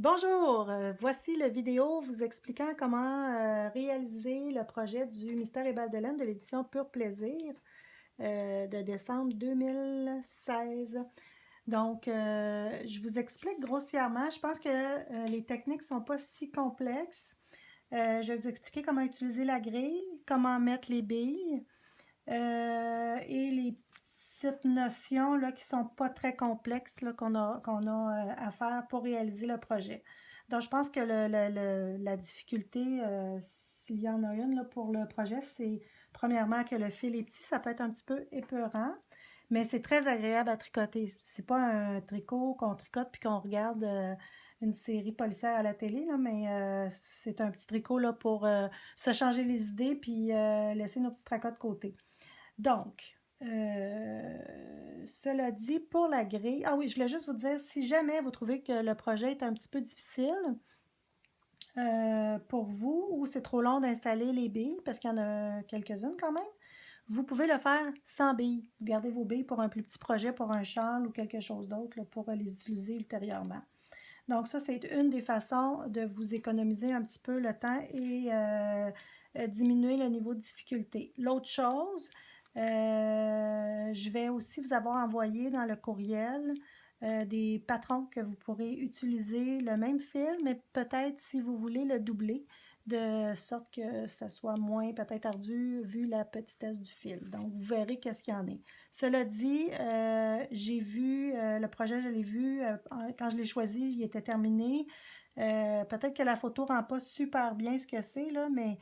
Bonjour, voici la vidéo vous expliquant comment réaliser le projet du Mystère et Balles de laine de l'édition Pur Plaisir de décembre 2016. Donc, je vous explique grossièrement. Je pense que les techniques ne sont pas si complexes. Je vais vous expliquer comment utiliser la grille, comment mettre les billes et les petites notions là, qui ne sont pas très complexes là, qu'on a à faire pour réaliser le projet. Donc, je pense que la difficulté, s'il y en a une là, pour le projet, c'est premièrement que le fil est petit, ça peut être un petit peu épeurant, mais c'est très agréable à tricoter. C'est pas un tricot qu'on tricote puis qu'on regarde une série policière à la télé, là, mais c'est un petit tricot là, pour se changer les idées puis laisser nos petits tracas de côté. Donc, cela dit, pour la grille, ah oui, je voulais juste vous dire, si jamais vous trouvez que le projet est un petit peu difficile pour vous ou c'est trop long d'installer les billes, parce qu'il y en a quelques-unes quand même, vous pouvez le faire sans billes. Vous gardez vos billes pour un plus petit projet, pour un châle ou quelque chose d'autre, là, pour les utiliser ultérieurement. Donc ça, c'est une des façons de vous économiser un petit peu le temps et diminuer le niveau de difficulté. L'autre chose, je vais aussi vous avoir envoyé dans le courriel des patrons que vous pourrez utiliser le même fil, mais peut-être si vous voulez le doubler, de sorte que ça soit moins peut-être ardu vu la petitesse du fil. Donc, vous verrez qu'est-ce qu'il y en a. Cela dit, j'ai vu, le projet, je l'ai vu, quand je l'ai choisi, il était terminé. Peut-être que la photo ne rend pas super bien ce que c'est, là, mais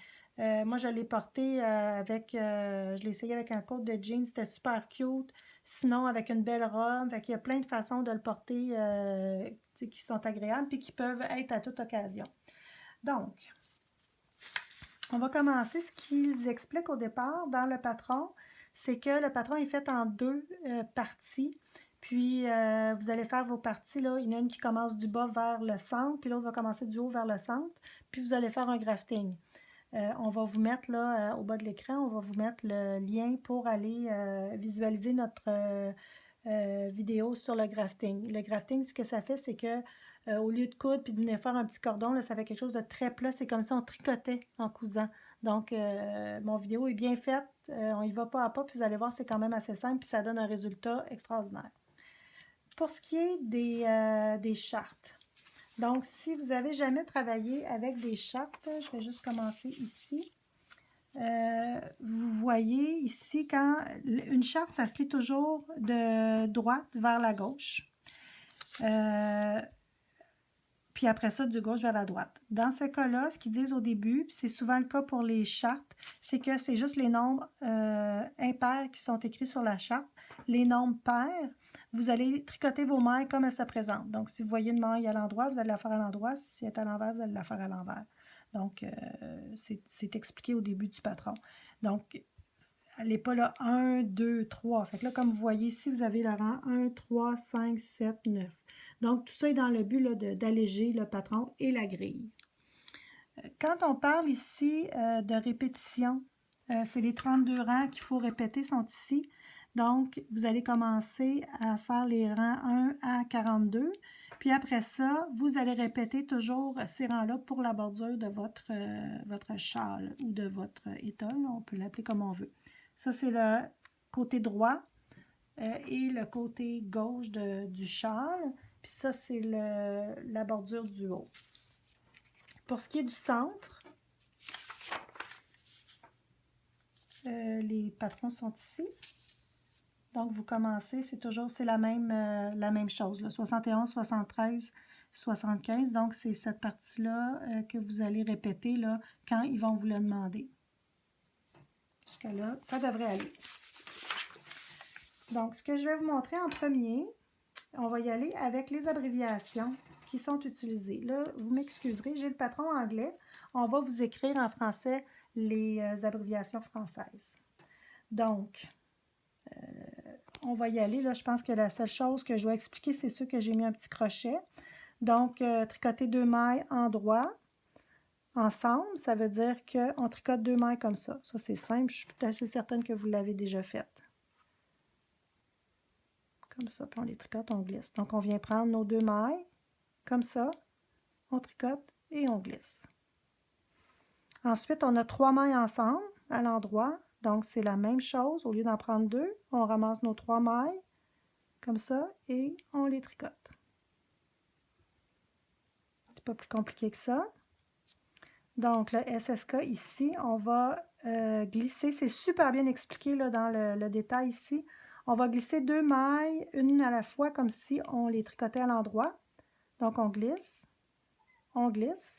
moi, je l'ai porté avec, je l'ai essayé avec un coat de jeans, c'était super cute. Sinon, avec une belle robe, fait qu'il y a plein de façons de le porter qui sont agréables puis qui peuvent être à toute occasion. Donc, on va commencer. Ce qu'ils expliquent au départ dans le patron, c'est que le patron est fait en deux parties. Puis, vous allez faire vos parties. Là. Il y en a une qui commence du bas vers le centre, puis l'autre va commencer du haut vers le centre. Puis, vous allez faire un grafting. On va vous mettre là, au bas de l'écran, on va vous mettre le lien pour aller visualiser notre vidéo sur le grafting. Le grafting, ce que ça fait, c'est que au lieu de coudre puis de venir faire un petit cordon, là, ça fait quelque chose de très plat. C'est comme si on tricotait en cousant. Donc, mon vidéo est bien faite. On y va pas à pas, puis vous allez voir, c'est quand même assez simple, puis ça donne un résultat extraordinaire. Pour ce qui est des chartes, donc, si vous n'avez jamais travaillé avec des chartes, je vais juste commencer ici. Vous voyez ici, quand une charte, ça se lit toujours de droite vers la gauche. Puis après ça, du gauche vers la droite. Dans ce cas-là, ce qu'ils disent au début, puis c'est souvent le cas pour les chartes, c'est que c'est juste les nombres impairs qui sont écrits sur la charte. Les nombres pairs, vous allez tricoter vos mailles comme elles se présentent. Donc, si vous voyez une maille à l'endroit, vous allez la faire à l'endroit. Si elle est à l'envers, vous allez la faire à l'envers. Donc, c'est expliqué au début du patron. Donc, elle n'est pas là 1, 2, 3. Fait que là, comme vous voyez ici, vous avez le rang 1, 3, 5, 7, 9. Donc, tout ça est dans le but d'alléger le patron et la grille. Quand on parle ici de répétition, c'est les 32 rangs qu'il faut répéter sont ici. Donc, vous allez commencer à faire les rangs 1 à 42. Puis après ça, vous allez répéter toujours ces rangs-là pour la bordure de votre châle ou de votre étole. On peut l'appeler comme on veut. Ça, c'est le côté droit et le côté gauche du châle. Puis ça, c'est la bordure du haut. Pour ce qui est du centre, les patrons sont ici. Donc, vous commencez, c'est la même chose, là, 71, 73, 75. Donc, c'est cette partie-là que vous allez répéter là, quand ils vont vous le demander. Jusqu'à là, ça devrait aller. Donc, ce que je vais vous montrer en premier, on va y aller avec les abréviations qui sont utilisées. Là, vous m'excuserez, j'ai le patron anglais. On va vous écrire en français les abréviations françaises. Donc, on va y aller. Là, je pense que la seule chose que je dois expliquer, c'est ceux que j'ai mis un petit crochet. Donc, tricoter 2 mailles en droit, ensemble, ça veut dire qu'on tricote 2 mailles comme ça. Ça, c'est simple. Je suis tout à fait certaine que vous l'avez déjà fait. Comme ça, puis on les tricote, on glisse. Donc, on vient prendre nos 2 mailles, comme ça, on tricote et on glisse. Ensuite, on a 3 mailles ensemble à l'endroit. Donc, c'est la même chose. Au lieu d'en prendre 2, on ramasse nos 3 mailles comme ça et on les tricote. C'est pas plus compliqué que ça. Donc, le SSK ici, on va glisser. C'est super bien expliqué là, dans le détail ici. On va glisser 2 mailles, une à la fois, comme si on les tricotait à l'endroit. Donc, on glisse, on glisse.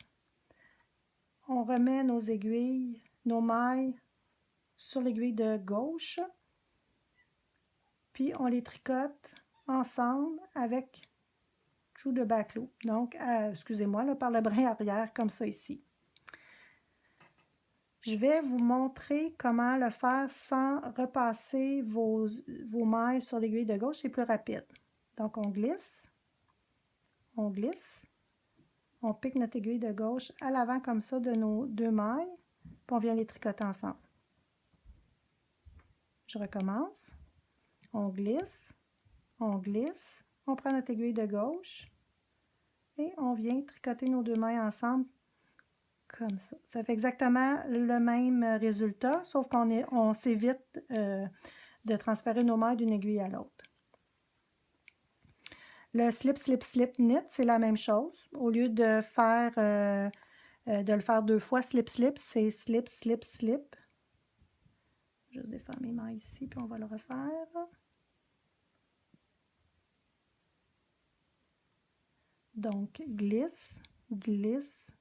On remet nos aiguilles, nos mailles sur l'aiguille de gauche. Puis, on les tricote ensemble avec trou de back loop. Donc, excusez-moi, là, par le brin arrière, comme ça ici. Je vais vous montrer comment le faire sans repasser vos mailles sur l'aiguille de gauche. C'est plus rapide. Donc, on glisse, on glisse. On pique notre aiguille de gauche à l'avant comme ça de nos 2 mailles. Puis, on vient les tricoter ensemble. Je recommence. On glisse, on glisse. On prend notre aiguille de gauche et on vient tricoter nos 2 mailles ensemble comme ça. Ça fait exactement le même résultat, sauf qu'on s'évite de transférer nos mailles d'une aiguille à l'autre. Le slip, slip, slip, knit, c'est la même chose. Au lieu de le faire 2 fois slip, slip, c'est slip, slip, slip. Juste défaire mes mailles ici, puis on va le refaire. Donc, glisse, glisse,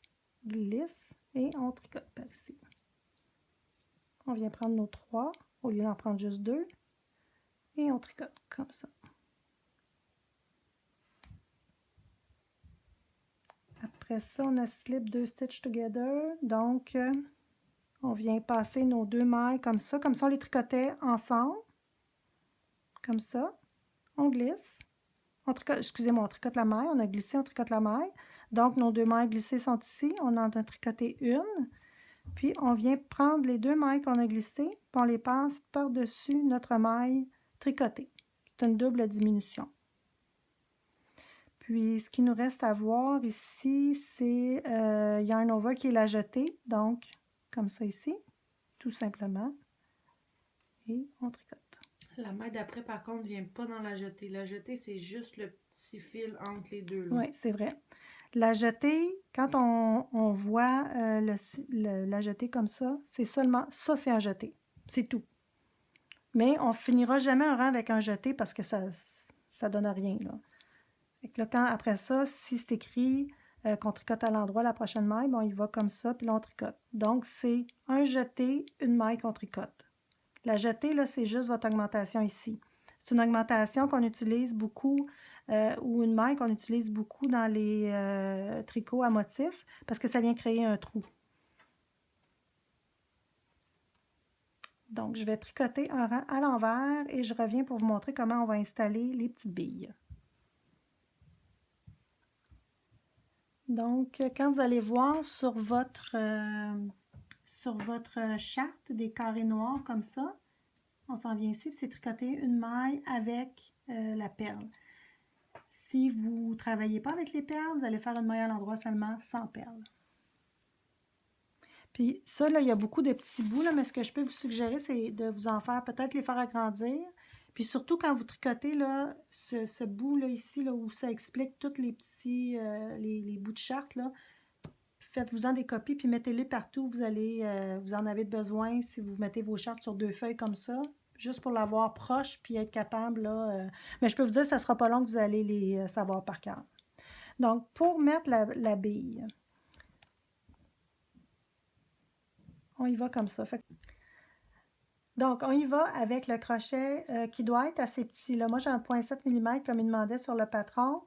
glisse, et on tricote par ici. On vient prendre nos 3, au lieu d'en prendre juste 2, et on tricote comme ça. Après ça, on a slip 2 stitch together, donc on vient passer nos 2 mailles comme ça on les tricotait ensemble, comme ça. On glisse, on tricote, excusez-moi, on tricote la maille, on a glissé, on tricote la maille. Donc, nos 2 mailles glissées sont ici, on en a tricoté une. Puis, on vient prendre les 2 mailles qu'on a glissées, puis on les passe par-dessus notre maille tricotée. C'est une double diminution. Puis, ce qui nous reste à voir ici, c'est yarn over qui est la jetée, donc comme ça ici, tout simplement. Et on tricote. La maille d'après, par contre, ne vient pas dans la jetée. La jetée, c'est juste le petit fil entre les deux. Oui, c'est vrai. La jetée, quand on voit la jetée comme ça, c'est seulement, ça c'est un jeté, c'est tout. Mais on finira jamais un rang avec un jeté parce que ça donne rien, là. Fait que là, après ça, si c'est écrit qu'on tricote à l'endroit la prochaine maille, bon, il va comme ça, puis là, on tricote. Donc, c'est un jeté, une maille qu'on tricote. La jetée, là, c'est juste votre augmentation ici. C'est une augmentation qu'on utilise beaucoup ou une maille qu'on utilise beaucoup dans les tricots à motifs parce que ça vient créer un trou. Donc, je vais tricoter un rang à l'envers et je reviens pour vous montrer comment on va installer les petites billes. Donc, quand vous allez voir sur votre charte des carrés noirs comme ça, on s'en vient ici, puis c'est tricoter une maille avec la perle. Si vous ne travaillez pas avec les perles, vous allez faire une maille à l'endroit seulement sans perles. Puis ça, là, il y a beaucoup de petits bouts, là, mais ce que je peux vous suggérer, c'est de vous en faire, peut-être les faire agrandir. Puis surtout quand vous tricotez, là, ce bout-là ici, là, où ça explique tous les petits, les bouts de charte, là, faites-vous-en des copies, puis mettez-les partout où vous en avez besoin. Si vous mettez vos chartes sur 2 feuilles comme ça, juste pour l'avoir proche, puis être capable, là. Mais je peux vous dire, ça ne sera pas long que vous allez les savoir par cœur. Donc, pour mettre la bille, on y va comme ça. Donc, on y va avec le crochet qui doit être assez petit. Là. Moi, j'ai un 0,7 mm comme il demandait sur le patron.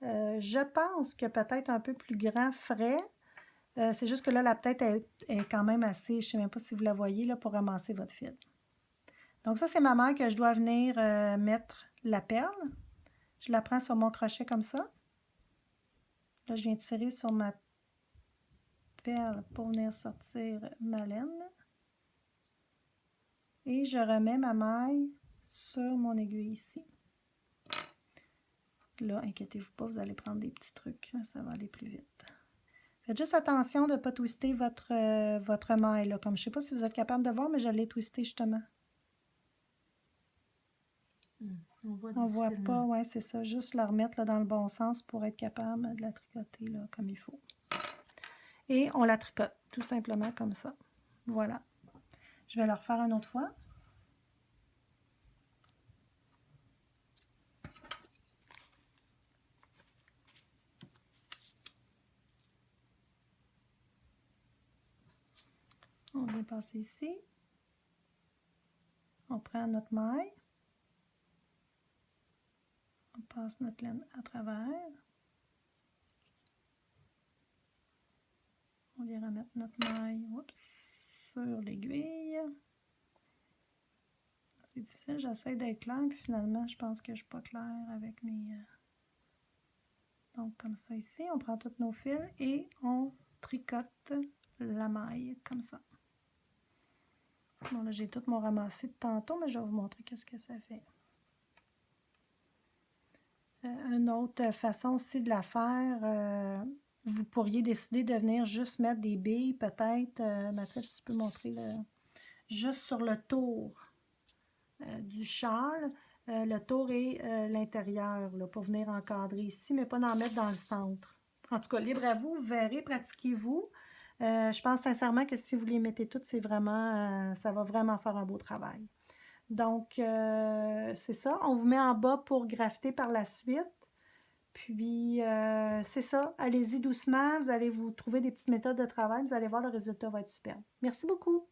Je pense que peut-être un peu plus grand ferait. C'est juste que là, la tête est quand même assez, je ne sais même pas si vous la voyez, là, pour ramasser votre fil. Donc ça, c'est ma maille que je dois venir mettre la perle. Je la prends sur mon crochet comme ça. Là, je viens tirer sur ma perle pour venir sortir ma laine. Et je remets ma maille sur mon aiguille ici. Là, inquiétez-vous pas, vous allez prendre des petits trucs, ça va aller plus vite. Faites juste attention de ne pas twister votre maille, là. Comme je ne sais pas si vous êtes capable de voir, mais je l'ai twisté justement. On voit On voit difficilement. pas, ouais, c'est ça. Juste la remettre là, dans le bon sens pour être capable de la tricoter là, comme il faut. Et on la tricote, tout simplement comme ça. Voilà. Je vais le refaire une autre fois. On vient passer ici. On prend notre maille. On passe notre laine à travers. On vient remettre notre maille sur l'aiguille. C'est difficile, j'essaie d'être claire, puis finalement, je pense que je ne suis pas claire avec mes... Donc, comme ça ici, on prend tous nos fils et on tricote la maille, comme ça. Bon, là, j'ai tout mon ramassis de tantôt, mais je vais vous montrer qu'est-ce que ça fait. Une autre façon aussi de la faire, vous pourriez décider de venir juste mettre des billes, peut-être, Mathilde, si tu peux montrer, juste sur le tour du châle. Le tour et l'intérieur, pour venir encadrer ici, mais pas d'en mettre dans le centre. En tout cas, libre à vous, vous verrez, pratiquez-vous. Je pense sincèrement que si vous les mettez toutes, c'est vraiment, ça va vraiment faire un beau travail. Donc, c'est ça. On vous met en bas pour grafter par la suite. Puis, c'est ça. Allez-y doucement. Vous allez vous trouver des petites méthodes de travail. Vous allez voir, le résultat va être super. Merci beaucoup.